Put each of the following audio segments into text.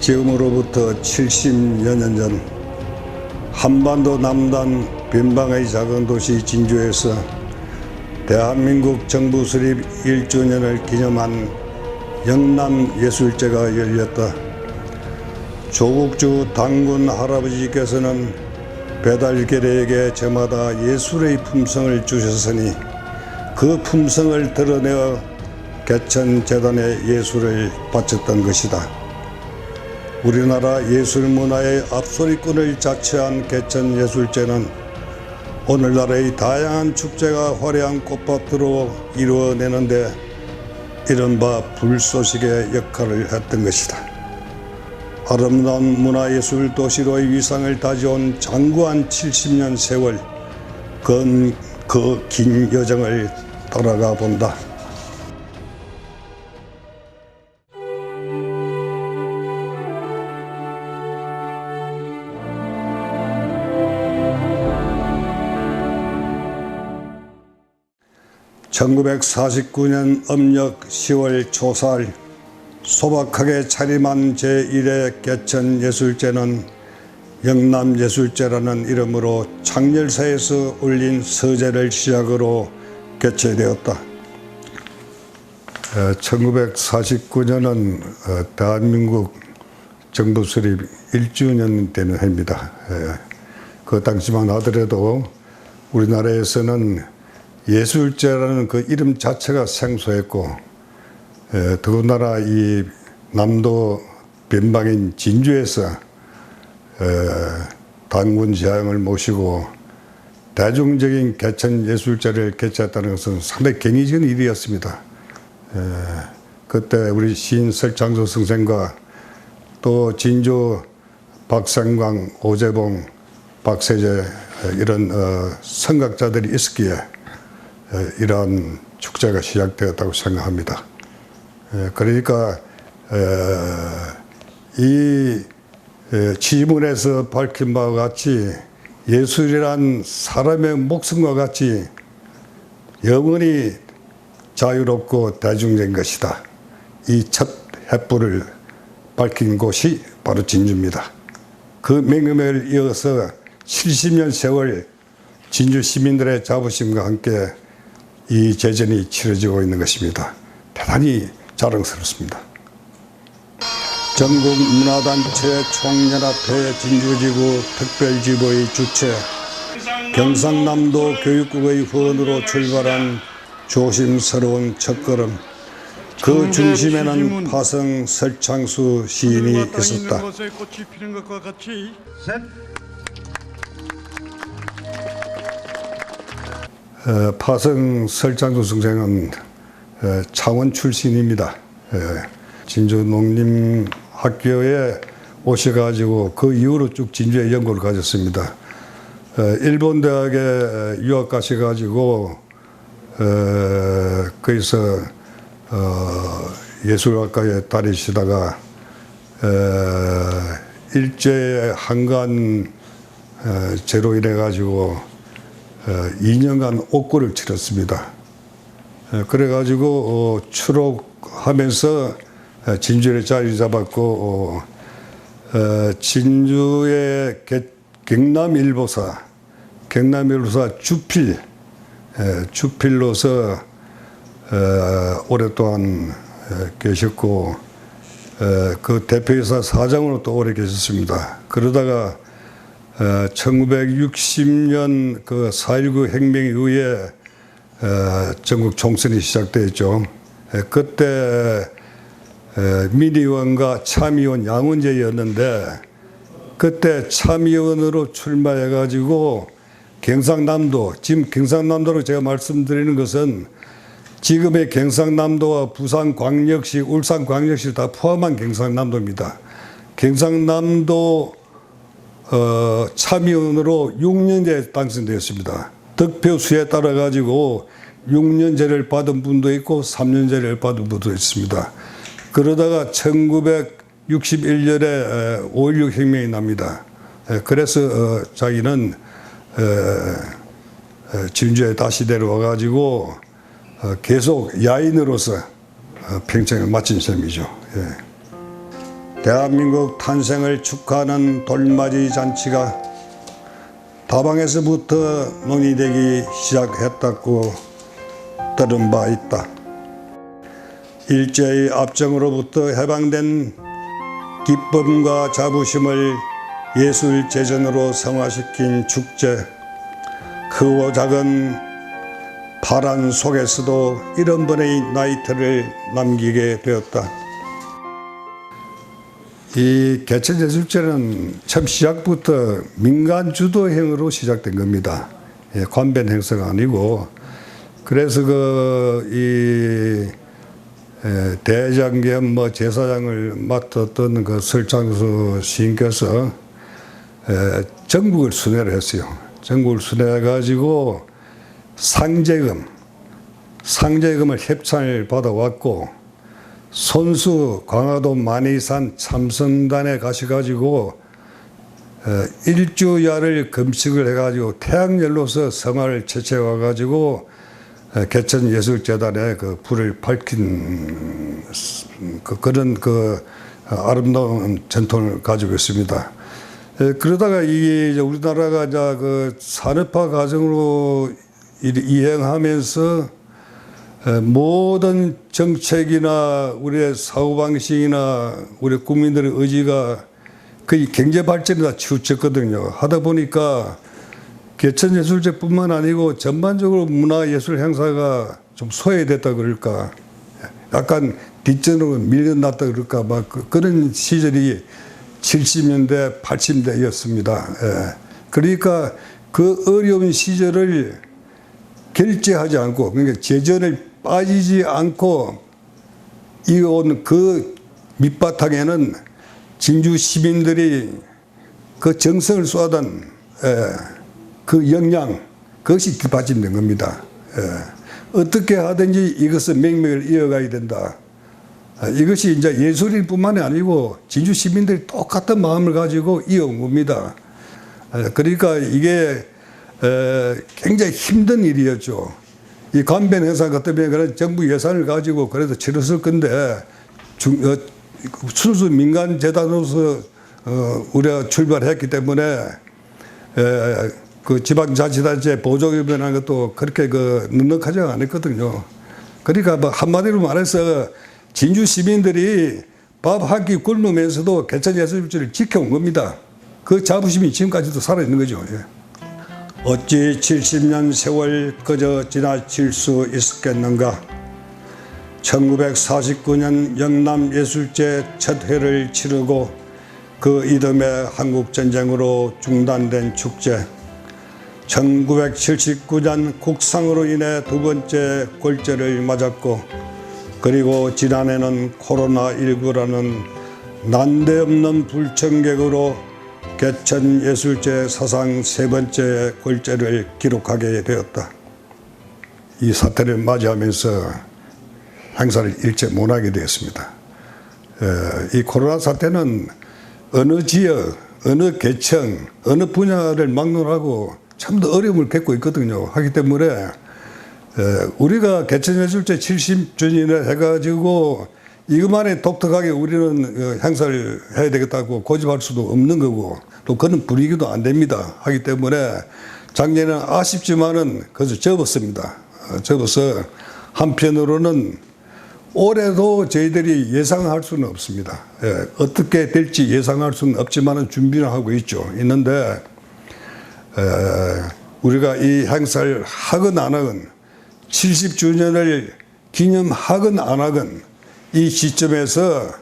지금으로부터 70여 년 전 한반도 남단 변방의 작은 도시 진주에서 대한민국 정부 수립 1주년을 기념한 영남예술제가 열렸다. 조국주 당군 할아버지께서는 배달결에게 저마다 예술의 품성을 주셨으니 그 품성을 드러내어 개천재단에 예술을 바쳤던 것이다. 우리나라 예술문화의 앞소리꾼을 자처한 개천예술제는 오늘날의 다양한 축제가 화려한 꽃밭으로 이루어내는데 이른바 불쏘시개 역할을 했던 것이다. 아름다운 문화예술 도시로의 위상을 다져온 장구한 70년 세월, 그 긴 여정을 따라가 본다. (1949년) 음력 10월 초사일 소박하게 차림한 제1회 개천예술제는 영남예술제라는 이름으로 창렬사에서 올린 서재를 시작으로 개최되었다. 1949년은 대한민국 정부 수립 1주년 되는 해입니다. 그 당시만 하더라도 우리나라에서는 예술제라는 그 이름 자체가 생소했고, 더군다나 이 남도 변방인 진주에서 당군 재앙을 모시고 대중적인 개천예술제를 개최했다는 것은 상당히 경이적인 일이었습니다. 그때 우리 시인 설창수 선생과 또 진주 박상광, 오재봉, 박세재 이런 선각자들이 있었기에 이러한 축제가 시작되었다고 생각합니다. 그러니까 이 지문에서 밝힌 바와 같이 예술이란 사람의 목숨과 같이 영원히 자유롭고 대중적인 것이다. 이 첫 횃불을 밝힌 곳이 바로 진주입니다. 그 맹금을 이어서 70년 세월 진주 시민들의 자부심과 함께 이 제전이 치러지고 있는 것입니다. 대단히 자랑스럽습니다. 전국문화단체 총연합회 진주지구 특별지부의 주최, 경상남도 교육국의 후원으로 출발한 조심스러운 첫걸음, 그 중심에는 파성 설창수 시인이 있었다. 파성 설창수 선생은 창원 출신입니다. 진주 농림학교에 오셔가지고 그 이후로 쭉 진주에 연구를 가졌습니다. 일본 대학에 유학 가셔가지고 거기서 예술학과에 다니시다가 일제 한간 제로 인해 가지고 2년간 옥고를 치렀습니다. 그래가지고 추록하면서 진주에 자리 잡았고, 진주의 경남일보사 주필로서 오랫동안 계셨고, 그 대표이사 사장으로 또 오래 계셨습니다. 그러다가 1960년 그 4.19 혁명 이후에 전국 총선이 시작되었죠. 그때 민의원과 참의원 양원제였는데, 그때 참의원으로 출마해가지고 경상남도, 지금 경상남도로 제가 말씀드리는 것은 지금의 경상남도와 부산광역시, 울산광역시를 다 포함한 경상남도입니다. 경상남도 참의원으로 6년제 당선되었습니다. 득표수에 따라 가지고 6년제를 받은 분도 있고 3년제를 받은 분도 있습니다. 그러다가 1961년에 5.16 혁명이 납니다. 그래서 자기는 진주에 다시 내려와 가지고 계속 야인으로서 평생을 마친 셈이죠. 대한민국 탄생을 축하하는 돌맞이 잔치가 다방에서부터 논의되기 시작했다고 들은 바 있다. 일제의 압정으로부터 해방된 기쁨과 자부심을 예술 재전으로 성화시킨 축제, 크고 작은 파란 속에서도 이런 번의 나이트를 남기게 되었다. 이 개천예술제는 처음 시작부터 민간 주도행으로 시작된 겁니다. 관변 행사가 아니고. 그래서 대장 겸 제사장을 맡았던 설창수 시인께서 전국을 순회를 했어요. 전국을 순회해가지고 상제금을 협찬을 받아왔고, 손수 광화도 만이산 참선단에 가셔가지고 일주야를 금식을 해가지고 태양열로서 성화를 채채와가지고 개천예술재단에 불을 밝힌 그런 아름다운 전통을 가지고 있습니다. 그러다가 이게 우리나라가 산업화 과정으로 이행하면서 모든 정책이나 우리의 사고방식이나 우리 국민들의 의지가 거의 경제 발전에 다 치우쳤거든요. 하다 보니까 개천예술제뿐만 아니고 전반적으로 문화예술 행사가 좀 소외됐다 그럴까, 약간 뒷전으로 밀려났다 그럴까, 그런 시절이 70년대, 80년대였습니다. 그러니까 그 어려운 시절을 결제하지 않고, 그러니까 재정을 빠지지 않고 이어온 그 밑바탕에는 진주 시민들이 그 정성을 쏟아던 그 역량, 그것이 뒷받침된 겁니다. 어떻게 하든지 이것은 맹맥을 이어가야 된다. 이것이 이제 예술인 뿐만이 아니고 진주 시민들이 똑같은 마음을 가지고 이어온 겁니다. 그러니까 이게 굉장히 힘든 일이었죠. 이 관변 행사 같은 경우는 정부 예산을 가지고 그래도 치렀을 건데, 순수 민간 재단으로서 우리가 출발했기 때문에 그 지방자치단체 보조기업이라는 것도 그렇게 넉넉하지 않았거든요. 그러니까 한마디로 말해서 진주 시민들이 밥 한 끼 굶으면서도 개천예술제를 지켜온 겁니다. 그 자부심이 지금까지도 살아있는 거죠. 어찌 70년 세월 그저 지나칠 수 있었겠는가. 1949년 영남예술제 첫 회를 치르고 그 이듬해 한국전쟁으로 중단된 축제, 1979년 국상으로 인해 두 번째 골절을 맞았고, 그리고 지난해는 코로나19라는 난데없는 불청객으로 개천예술제 사상 세 번째 골절을 기록하게 되었다. 이 사태를 맞이하면서 행사를 일체 못하게 되었습니다. 이 코로나 사태는 어느 지역, 어느 계층, 어느 분야를 막론하고 참 더 어려움을 겪고 있거든요. 하기 때문에 우리가 개천예술제 70주년을 해가지고 이것만에 독특하게 우리는 행사를 해야 되겠다고 고집할 수도 없는 거고, 또 그런 분위기도 안 됩니다. 하기 때문에 작년에는 아쉽지만은 그것을 접었습니다. 접어서 한편으로는 올해도 저희들이 예상할 수는 없습니다. 어떻게 될지 예상할 수는 없지만은 준비는 하고 있는데, 우리가 이 행사를 하건 안 하건, 70주년을 기념하건 안 하건, 이 시점에서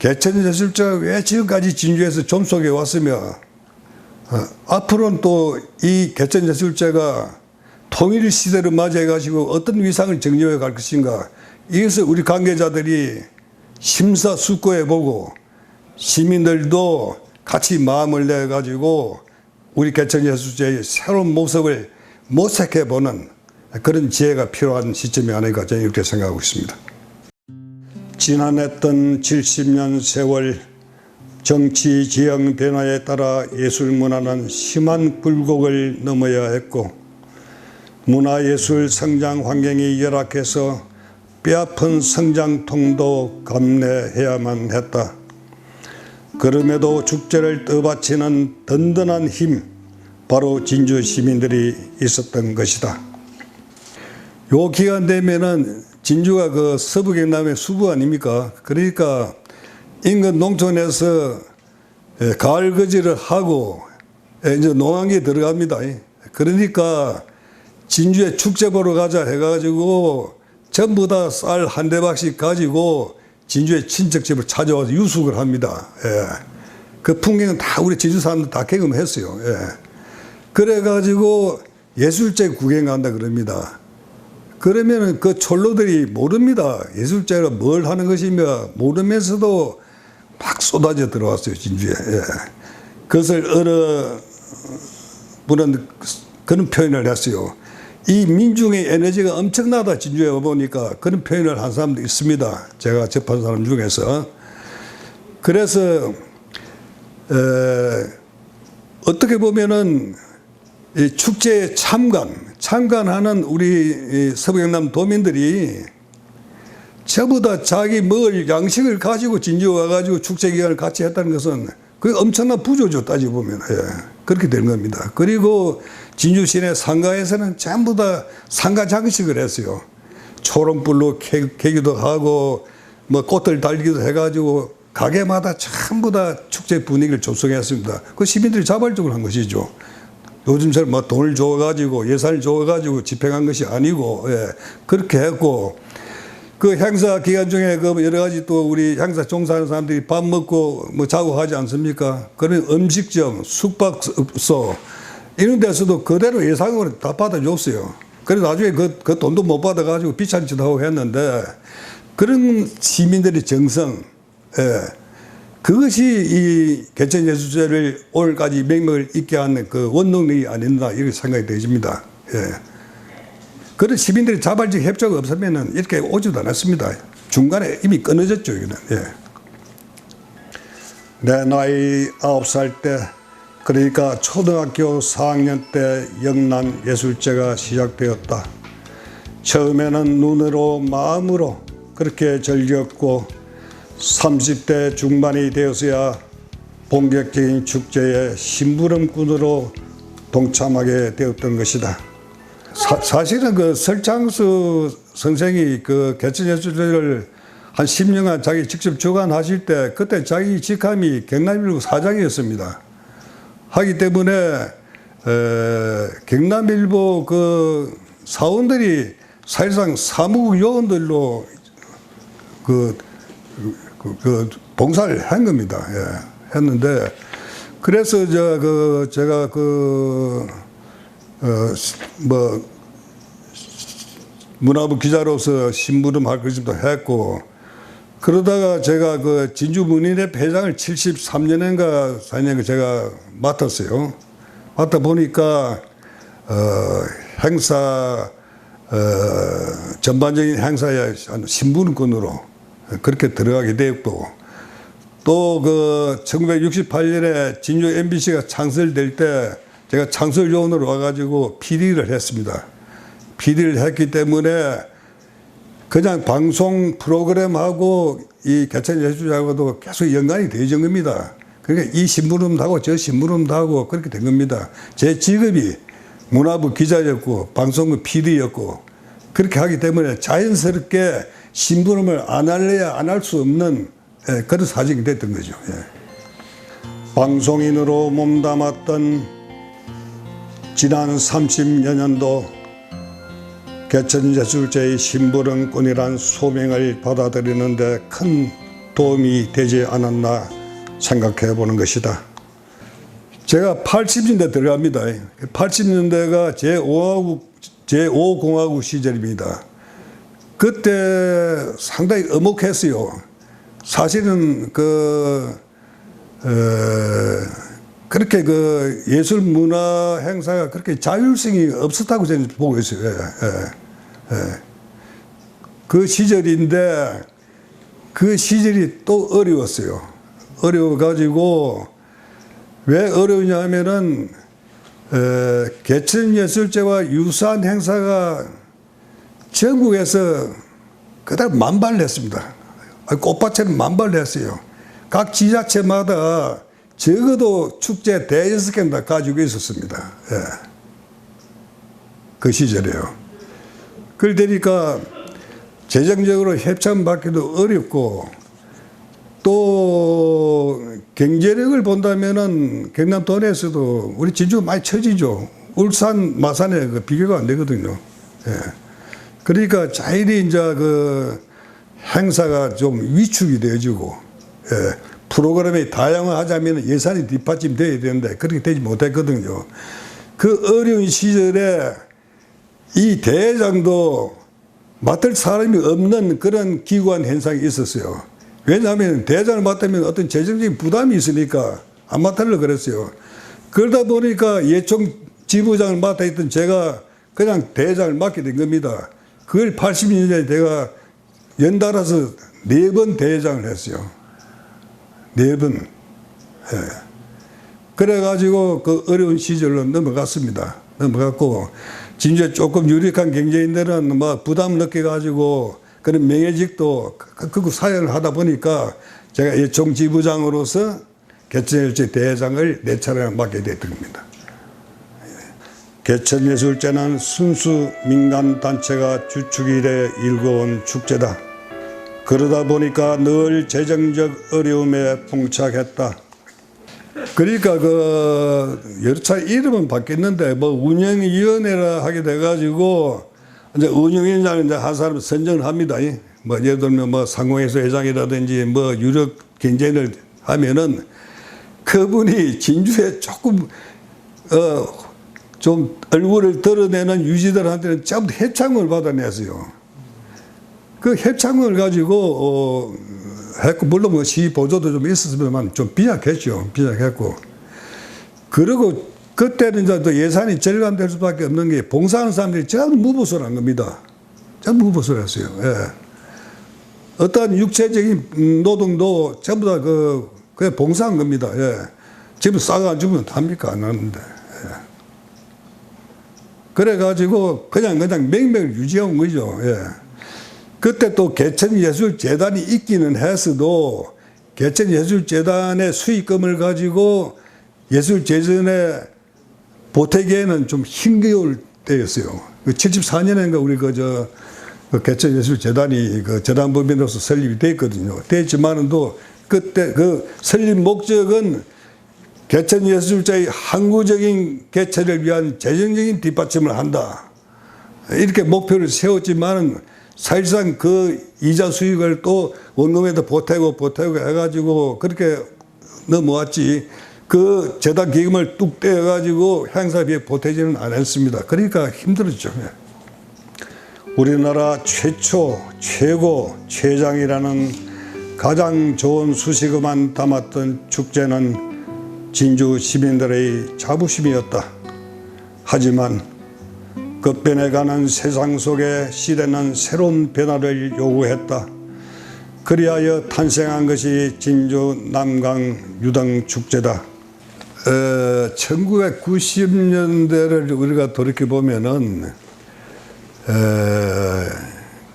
개천예술제가 왜 지금까지 진주에서 존속해 왔으며, 앞으로는 또 이 개천예술제가 통일 시대를 맞이해가지고 어떤 위상을 정립해 갈 것인가, 이것을 우리 관계자들이 심사숙고해보고 시민들도 같이 마음을 내가지고 우리 개천예술제의 새로운 모습을 모색해보는 그런 지혜가 필요한 시점이 아닐까, 저는 이렇게 생각하고 있습니다. 지난했던 70년 세월, 정치 지형 변화에 따라 예술 문화는 심한 굴곡을 넘어야 했고, 문화예술 성장 환경이 열악해서 뼈아픈 성장통도 감내해야만 했다. 그럼에도 축제를 떠받치는 든든한 힘, 바로 진주 시민들이 있었던 것이다. 요 기간 되면은 진주가 그 서부 경남의 수부 아닙니까? 그러니까 인근 농촌에서 가을 거지를 하고 이제 농한기에 들어갑니다. 그러니까 진주에 축제 보러 가자 해가지고 전부 다 쌀 한 대박씩 가지고 진주의 친척집을 찾아와서 유숙을 합니다. 예. 그 풍경은 다 우리 진주 사람들 다 경험했어요. 예. 그래가지고 예술제 구경 간다 그럽니다. 그러면은 그 촐로들이 모릅니다. 예술제가 뭘 하는 것이며 모르면서도 막 쏟아져 들어왔어요, 진주에. 예. 그것을 어느 분은 그런 표현을 했어요. 이 민중의 에너지가 엄청나다, 진주에 와보니까. 그런 표현을 한 사람도 있습니다. 제가 접한 사람 중에서. 그래서 어떻게 보면은 이 축제에 참관하는 우리 서부경남 도민들이 전부 다 자기 먹을 양식을 가지고 진주에 와가지고 축제 기간을 같이 했다는 것은 그게 엄청난 부조죠, 따지고 보면. 예, 그렇게 되는 겁니다. 그리고 진주 시내 상가에서는 전부 다 상가 장식을 했어요. 초롱불로 캐기도 하고 뭐 꽃을 달기도 해가지고 가게마다 전부 다 축제 분위기를 조성했습니다. 그 시민들이 자발적으로 한 것이죠. 요즘처럼 뭐 돈을 줘가지고 예산을 줘가지고 집행한 것이 아니고, 예, 그렇게 했고, 그 행사 기간 중에 그 여러 가지 또 우리 행사 종사하는 사람들이 밥 먹고 뭐 자고 하지 않습니까? 그런 음식점, 숙박소 이런 데서도 그대로 예상으로 다 받아줬어요. 그래서 나중에 그 돈도 못 받아가지고 비싼 짓 하고 했는데, 그런 시민들의 정성, 예, 그것이 이 개천예술제를 오늘까지 맥락을 잇게 하는 그 원동력이 아닌가 이렇게 생각이 되집니다. 예. 그런 시민들이 자발적 협조가 없으면 이렇게 오지도 않았습니다. 중간에 이미 끊어졌죠, 이거는. 예. 내 나이 9살 때, 그러니까 초등학교 4학년 때 영남예술제가 시작되었다. 처음에는 눈으로 마음으로 그렇게 즐겼고 30대 중반이 되어서야 본격적인 축제에 심부름꾼으로 동참하게 되었던 것이다. 사실은 그 설창수 선생이 그 개천예술제를 한 10년간 자기 직접 주관하실 때 그때 자기 직함이 경남일보 사장이었습니다. 하기 때문에 경남일보 그 사원들이 사실상 사무국 요원들로 그 봉사를 한 겁니다. 예, 했는데 그래서 제가 뭐 문화부 기자로서 심부름 할 것도 했고, 그러다가 제가 그 진주 문인회 회장을 73년인가 4년인가 제가 맡았어요. 맡아 보니까 행사 전반적인 행사에 심부름꾼으로 그렇게 들어가게 되었고, 또 그 1968년에 진주 MBC가 창설될 때 제가 창설요원으로 와가지고 PD를 했습니다. PD를 했기 때문에 그냥 방송 프로그램하고 이 개천예술제하고도 계속 연관이 되어진 겁니다. 그러니까 이 심부름도 하고 저 심부름도 하고 그렇게 된 겁니다. 제 직업이 문화부 기자였고 방송국 PD였고 그렇게 하기 때문에 자연스럽게 심부름을 안 할래야 안 할 수 없는 그런 사정이 됐던 거죠. 예. 방송인으로 몸담았던 지난 30여 년도 개천예술제의 심부름꾼이란 소명을 받아들이는 데 큰 도움이 되지 않았나 생각해 보는 것이다. 제가 80년대 들어갑니다. 80년대가 제5공화국 시절입니다. 그때 상당히 엄혹했어요. 사실은 그렇게 그 예술 문화 행사가 그렇게 자율성이 없었다고 저는 보고 있어요. 그 시절인데 그 시절이 또 어려웠어요. 어려워가지고 왜 어려우냐 하면은 개천예술제와 유사한 행사가 전국에서 그다음 만발을 했습니다. 꽃밭처럼 만발을 했어요. 각 지자체마다 적어도 축제 대여섯 개는 다 가지고 있었습니다. 예. 그 시절에요. 그러니까 재정적으로 협찬받기도 어렵고 또 경제력을 본다면은 경남 도내에서도 우리 진주가 많이 처지죠. 울산, 마산에 그 비교가 안 되거든요. 예. 그러니까 자일이 이제 그 행사가 좀 위축이 되어지고, 예. 프로그램이 다양화하자면 예산이 뒷받침돼야 되는데 그렇게 되지 못했거든요. 그 어려운 시절에 이 대회장도 맡을 사람이 없는 그런 기구한 현상이 있었어요. 왜냐하면 대회장을 맡으면 어떤 재정적인 부담이 있으니까 안 맡으려고 그랬어요. 그러다 보니까 예총 지부장을 맡아 있던 제가 그냥 대회장을 맡게 된 겁니다. 그걸 82년에 제가 연달아서 4번 대회장을 했어요. 4번. 예. 그래가지고 그 어려운 시절로 넘어갔습니다. 넘어갔고, 진짜 조금 유력한 경제인들은 뭐 부담 느껴가지고 그런 명예직도 그 사연을 하다 보니까 제가 예총 지부장으로서 개천예술제 대회장을 4차례나 맡게 됐던 겁니다. 개천예술제는 순수 민간단체가 주축이 돼 일궈온 축제다. 그러다 보니까 늘 재정적 어려움에 봉착했다. 그러니까 그 여러 차례 이름은 바뀌었는데 뭐 운영위원회라 하게 돼가지고 이제 운영위원장을 이제 한 사람 선정을 합니다. 뭐 예를 들면 뭐 상공회사 회장이라든지 뭐 유력 경쟁을 하면은 그분이 진주에 조금 좀 얼굴을 드러내는 유지들한테는 전부 협찬을 받아냈어요. 그 협찬을 가지고 했고, 물론 뭐 시 보조도 좀 있었지만 좀 빈약했죠. 빈약했고. 그리고 그때는 이제 또 예산이 절감될 수밖에 없는 게 봉사하는 사람들이 전부 무보수를 겁니다. 전부 무보수를 했어요. 예. 어떤 육체적인 노동도 전부 다 그냥 봉사한 겁니다. 예. 지금 싸가지고 합니까? 안 하는데. 예. 그래가지고 그냥 맹맹을 유지한 거죠. 예. 그때 또 개천예술재단이 있기는 했어도 개천예술재단의 수익금을 가지고 예술재전에 보태기에는 좀 힘겨울 때였어요. 74년인가 우리 그 개천예술재단이 그 재단법인으로서 설립이 됐거든요. 됐지만은 또 그때 그 설립 목적은 개천예술제의 항구적인 개최를 위한 재정적인 뒷받침을 한다. 이렇게 목표를 세웠지만은 사실상 그 이자 수익을 또 원금에다 보태고 해가지고 그렇게 넘어왔지, 그 재단 기금을 뚝 떼어가지고 행사비에 보태지는 않았습니다. 그러니까 힘들었죠. 우리나라 최초, 최고, 최장이라는 가장 좋은 수식어만 담았던 축제는 진주 시민들의 자부심이었다. 하지만 급변해가는 세상 속에 시대는 새로운 변화를 요구했다. 그리하여 탄생한 것이 진주 남강 유등 축제다. 1990년대를 우리가 돌이켜보면은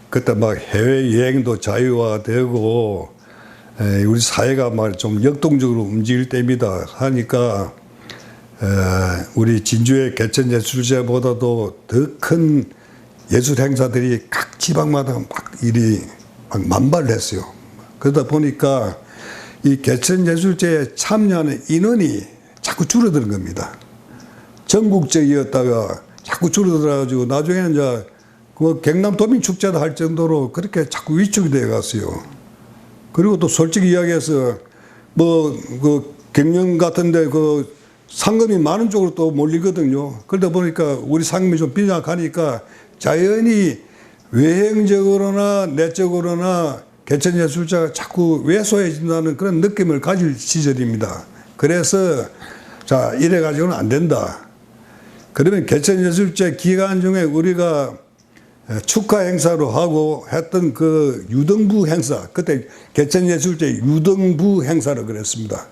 그때 막 해외여행도 자유화되고 우리 사회가 막 좀 역동적으로 움직일 때입니다. 하니까 우리 진주의 개천예술제보다도 더 큰 예술 행사들이 각 지방마다 막 일이 막 만발을 했어요. 그러다 보니까 이 개천예술제에 참여하는 인원이 자꾸 줄어드는 겁니다. 전국적이었다가 자꾸 줄어들어가지고 나중에는 이제 그 경남도민축제도 할 정도로 그렇게 자꾸 위축이 되어 갔어요. 그리고 또 솔직히 이야기해서 뭐 그 경영 같은데 그 상금이 많은 쪽으로 또 몰리거든요. 그러다 보니까 우리 상금이 좀 빈약하니까 자연히 외형적으로나 내적으로나 개천예술제가 자꾸 왜소해진다는 그런 느낌을 가질 시절입니다. 그래서 자, 이래가지고는 안 된다. 그러면 개천예술제 기간 중에 우리가 축하 행사로 하고 했던 그 유등부 행사, 그때 개천예술제 유등부 행사를 그랬습니다.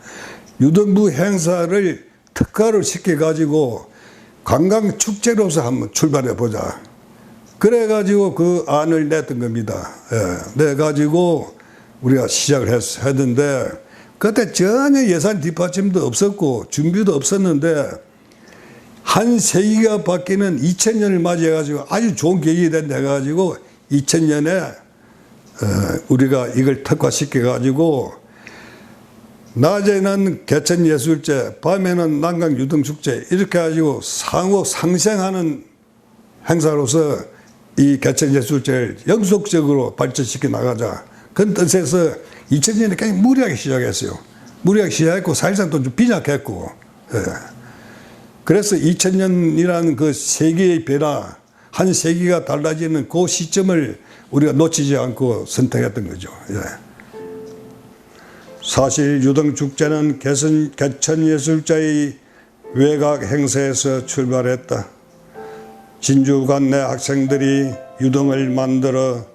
유등부 행사를 특화를 시켜가지고 관광축제로서 한번 출발해보자. 그래가지고 그 안을 냈던 겁니다. 예, 내가지고 우리가 시작을 했는데 그때 전혀 예산 뒷받침도 없었고 준비도 없었는데 한 세기가 바뀌는 2000년을 맞이해가지고 아주 좋은 계기가 된다 해가지고 2000년에 우리가 이걸 특화시켜가지고 낮에는 개천예술제, 밤에는 난강유등축제 이렇게 해가지고 상호 상생하는 행사로서 이 개천예술제를 연속적으로 발전시켜 나가자. 그런 뜻에서 2000년에 굉장히 무리하게 시작했어요. 무리하게 시작했고 사실상 또 좀 빈약했고. 예. 그래서 2000년이라는 그 세계의 변화, 한 세기가 달라지는 그 시점을 우리가 놓치지 않고 선택했던 거죠. 예. 사실 유등축제는 개천예술제의 외곽 행사에서 출발했다. 진주 관내 학생들이 유등을 만들어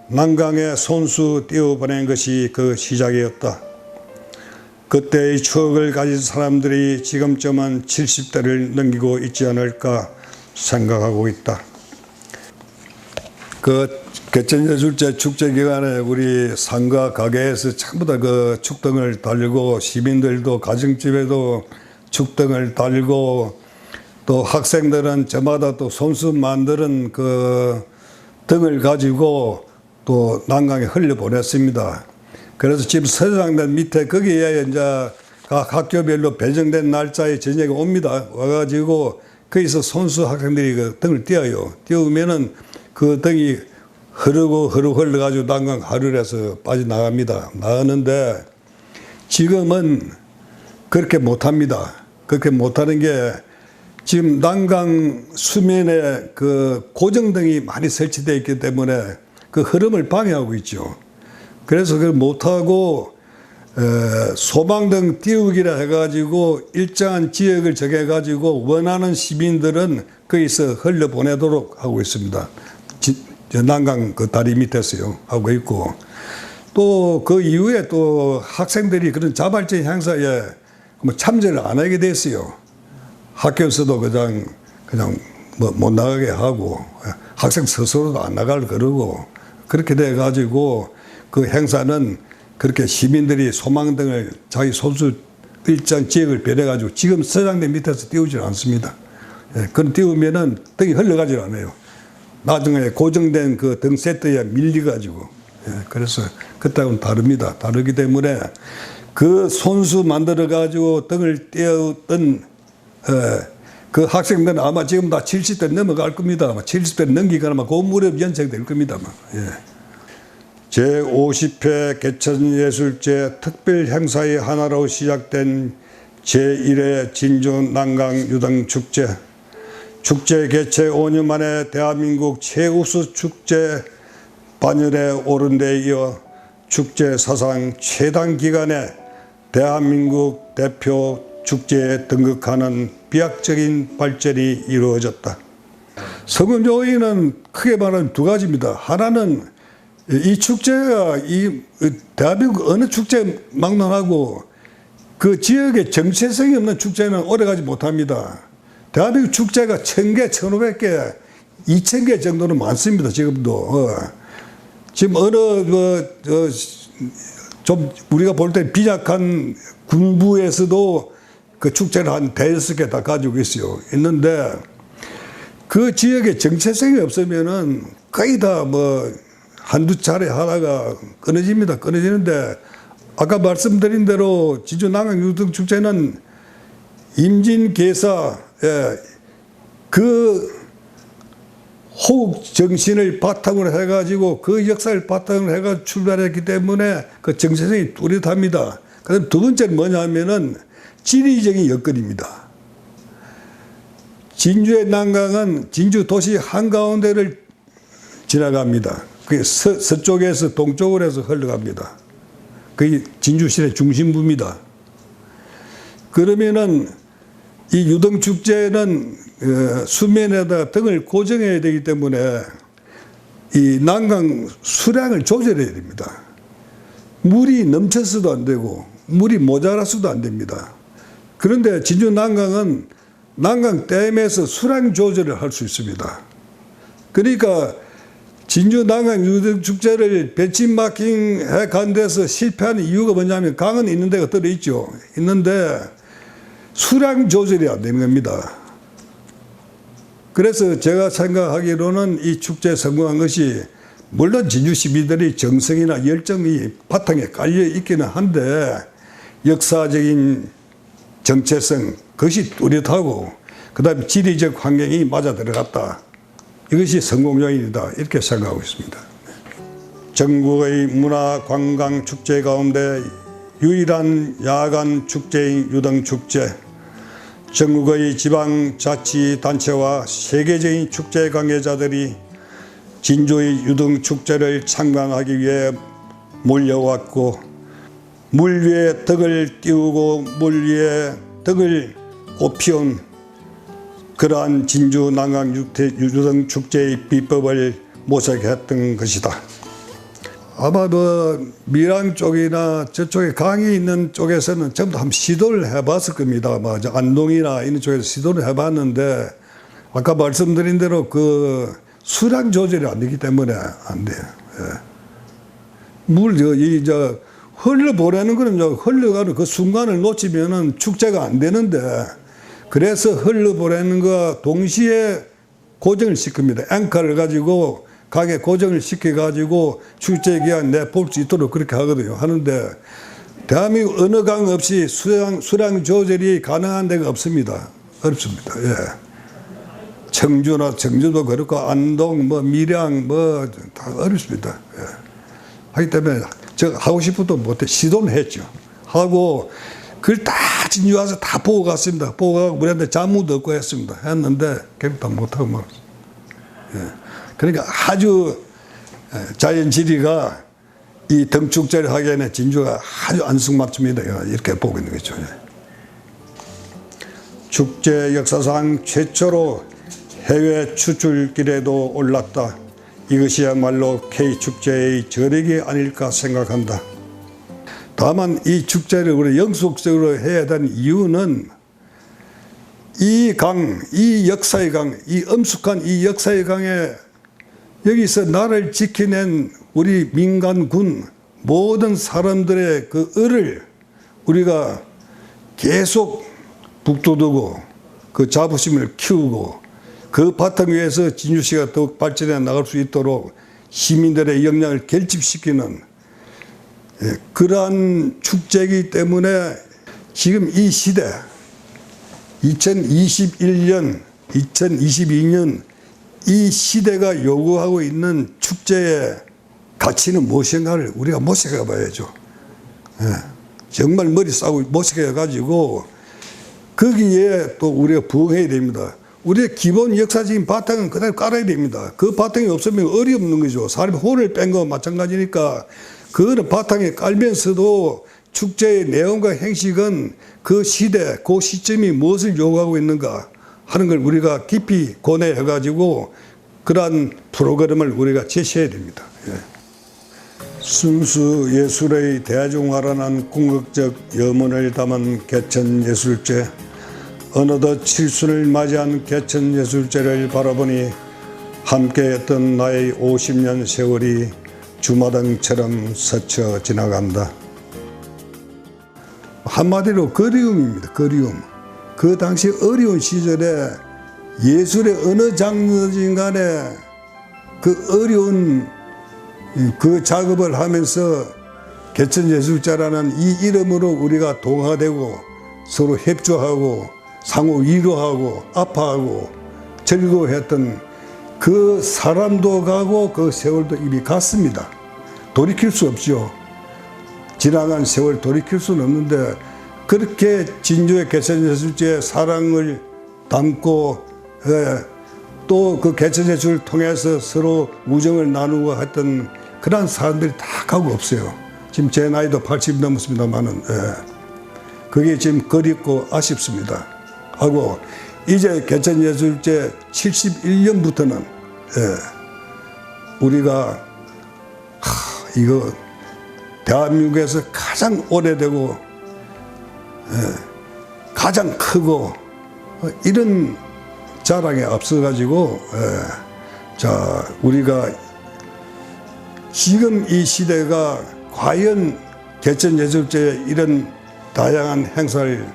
난강에 손수 띄워보낸 것이 그 시작이었다. 그때의 추억을 가진 사람들이 지금쯤은 70대를 넘기고 있지 않을까 생각하고 있다. 그 개천예술제 축제 기간에 우리 상가 가게에서 전부 다 그 축등을 달고 시민들도 가정집에도 축등을 달고 또 학생들은 저마다 또 손수 만드는 그 등을 가지고 또 난강에 흘려보냈습니다. 그래서 지금 서장단 밑에 거기에 이제 각 학교별로 배정된 날짜에 저녁에 옵니다. 와가지고 거기서 손수 학생들이 그 등을 띄워요. 띄우면은 그 등이 흐르고 흘러가지고 난강 하류에서 빠져나갑니다. 나가는데 지금은 그렇게 못합니다. 그렇게 못하는 게 지금 난강 수면에 그 고정등이 많이 설치되어 있기 때문에 그 흐름을 방해하고 있죠. 그래서 그걸 못하고 소방등 띄우기라 해가지고 일정한 지역을 정해가지고 원하는 시민들은 거기서 흘려보내도록 하고 있습니다. 난강 그 다리 밑에서요 하고 있고 또 그 이후에 또 학생들이 그런 자발적 행사에 뭐 참여를 안 하게 됐어요. 학교에서도 그냥 뭐 못 나가게 하고 학생 스스로도 안 나갈 그러고 그렇게 돼 가지고 그 행사는 그렇게 시민들이 소망등을 자기 손수 일정 지역을 배려 가지고 지금 서장대 밑에서 띄우질 않습니다. 그건 띄우면은 등이 흘러가질 않아요. 나중에 고정된 그 등 세트에 밀려가지고. 그래서 그때하고는 다릅니다. 다르기 때문에 그 손수 만들어가지고 등을 띄웠던 그 학생들은 아마 지금 다 70대 넘어갈 겁니다. 아마 70대 넘기거나 아마 그 무렵 연sek될 겁니다. 제50회 개천예술제 특별 행사의 하나로 시작된 제1회 진주 난강 유등축제. 축제 개최 5년 만에 대한민국 최우수 축제 반열에 오른 데 이어 축제 사상 최단 기간에 대한민국 대표 축제에 등극하는 비약적인 발전이 이루어졌다. 성공 요인은 크게 말하면 두 가지입니다. 하나는 이 축제가 이 대한민국 어느 축제 막론하고 그 지역에 정체성이 없는 축제는 오래가지 못합니다. 대한민국 축제가 1000개, 1500개, 2000개 정도는 많습니다. 지금도. 지금 어느 좀 우리가 볼 때 빈약한 군부에서도 그 축제를 한 5-6개 다 가지고 있어요. 있는데 그 지역에 정체성이 없으면은 거의 다 뭐 한두 차례 하다가 끊어집니다. 끊어지는데 아까 말씀드린 대로 진주 난강 유등축제는 임진계사 그 호국 정신을 바탕으로 해가지고 그 역사를 바탕으로 해가지고 출발했기 때문에 그 정체성이 뚜렷합니다. 그다음 두 번째는 뭐냐면은 지리적인 여건입니다. 진주의 난강은 진주 도시 한가운데를 지나갑니다. 그게 서쪽에서 동쪽으로 해서 흘러갑니다. 그게 진주시의 중심부입니다. 그러면은 이 유등축제는 수면에다 등을 고정해야 되기 때문에 이 난강 수량을 조절해야 됩니다. 물이 넘쳐서도 안 되고 물이 모자라서도 안 됩니다. 그런데 진주 난강은 난강 댐에서 수량 조절을 할 수 있습니다. 그러니까 진주 난강 유등축제를 벤치마킹해 간 데서 실패하는 이유가 뭐냐면 강은 있는 데가 들어있죠. 있는데 수량 조절이 안 되는 겁니다. 그래서 제가 생각하기로는 이 축제에 성공한 것이 물론 진주 시민들의 정성이나 열정이 바탕에 깔려 있기는 한데 역사적인 정체성 그것이 뚜렷하고 그다음에 지리적 환경이 맞아 들어갔다. 이것이 성공 요인이다 이렇게 생각하고 있습니다. 전국의 문화 관광 축제 가운데 유일한 야간 축제인 유등축제, 전국의 지방자치단체와 세계적인 축제 관계자들이 진주의 유등축제를 참관하기 위해 몰려왔고 물 위에 덕을 띄우고 물 위에 덕을 꽃피운 그러한 진주 난강 유등축제의 비법을 모색했던 것이다. 아마 밀양 쪽이나 저쪽에 강이 있는 쪽에서는 전부 다 한번 시도를 해봤을 겁니다. 아마 안동이나 이런 쪽에서 시도를 해봤는데 아까 말씀드린 대로 그 수량 조절이 안 되기 때문에 안 돼요. 예. 흘러보내는 거는 흘러가는 그 순간을 놓치면은 축제가 안 되는데 그래서 흘러보내는 거 동시에 고정을 시킵니다. 앵커를 가지고 강에 고정을 시켜가지고 축제 기간 내 볼 수 있도록 그렇게 하거든요. 하는데 대한민국 어느 강 없이 수량 조절이 가능한 데가 없습니다. 어렵습니다. 예. 청주도 그렇고 안동 밀양 다 어렵습니다. 예. 하기 때문에 제가 하고 싶어도 못해 시도는 했죠. 하고 그걸 다 진주 와서 다 보고 갔습니다. 보고 가고 우리한테 자문도 얻고 했습니다. 했는데 결국 다 못하고 말았어요. 예. 그러니까 아주 자연 지리가 이 등축제를 하기에는 진주가 아주 안성맞춤이다 이렇게 보고 있는 거죠. 축제 역사상 최초로 해외 추출길에도 올랐다. 이것이야말로 K축제의 저력이 아닐까 생각한다. 다만 이 축제를 우리 영속적으로 해야 되는 이유는 이 강, 이 역사의 강, 이 엄숙한 이 역사의 강에 여기서 나를 지켜낸 우리 민간군 모든 사람들의 그 을을 우리가 계속 북돋우고 그 자부심을 키우고 그 바탕 위에서 진주시가 더욱 발전해 나갈 수 있도록 시민들의 역량을 결집시키는 그러한 축제이기 때문에 지금 이 시대 2021년, 2022년 이 시대가 요구하고 있는 축제의 가치는 무엇인가를 우리가 모색해 봐야죠. 정말 머리 싸고 모색해 가지고 거기에 또 우리가 부응해야 됩니다. 우리의 기본 역사적인 바탕은 그대로 깔아야 됩니다. 그 바탕이 없으면 어림없는 거죠. 사람이 혼을 뺀 거와 마찬가지니까 그거는 바탕에 깔면서도 축제의 내용과 행식은 그 시대, 그 시점이 무엇을 요구하고 있는가 하는 걸 우리가 깊이 고뇌해 가지고 그러한 프로그램을 우리가 제시해야 됩니다. 예. 순수 예술의 대중화라는 궁극적 염원을 담은 개천예술제. 어느덧 칠순을 맞이한 개천예술제를 바라보니 함께했던 나의 50년 세월이 주마등처럼 스쳐 지나간다. 한마디로 그리움입니다. 그리움. 그 당시 어려운 시절에 예술의 어느 장르진 간에 그 어려운 그 작업을 하면서 개천예술제라는 이 이름으로 우리가 동화되고 서로 협조하고 상호 위로하고 아파하고 즐거워했던 그 사람도 가고 그 세월도 이미 갔습니다. 돌이킬 수 없죠. 지나간 세월 돌이킬 수는 없는데 그렇게 진주의 개천예술제의 사랑을 담고 또 그 개천예술을 통해서 서로 우정을 나누고 했던 그런 사람들이 다 가고 없어요. 지금 제 나이도 80 넘었습니다만은 그게 지금 그립고 아쉽습니다. 하고 이제 개천예술제 71년부터는 우리가 이거 대한민국에서 가장 오래되고 가장 크고 이런 자랑에 앞서 가지고 자 우리가 지금 이 시대가 과연 개천예술제의 이런 다양한 행사를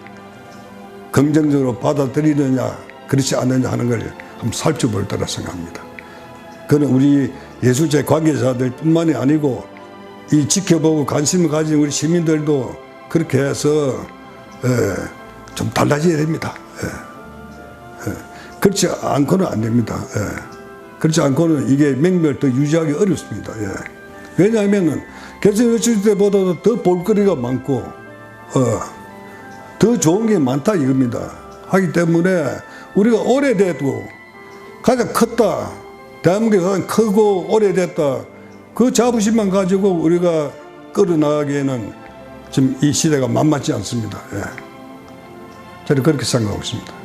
긍정적으로 받아들이느냐 그렇지 않느냐 하는 걸 한번 살펴볼 때라 생각합니다. 그는 우리 예술제 관계자들 뿐만이 아니고 이 지켜보고 관심을 가진 우리 시민들도 그렇게 해서 좀 달라져야 됩니다. 그렇지 않고는 안 됩니다. 그렇지 않고는 이게 맹멸 더 유지하기 어렵습니다. 왜냐하면 개천예술제 때보다도 더 볼거리가 많고 더 좋은 게 많다 이겁니다. 하기 때문에 우리가 오래돼도 가장 컸다, 대한민국이 가장 크고 오래됐다, 그 자부심만 가지고 우리가 끌어나가기에는 지금 이 시대가 만만치 않습니다. 저는 그렇게 생각하고 있습니다.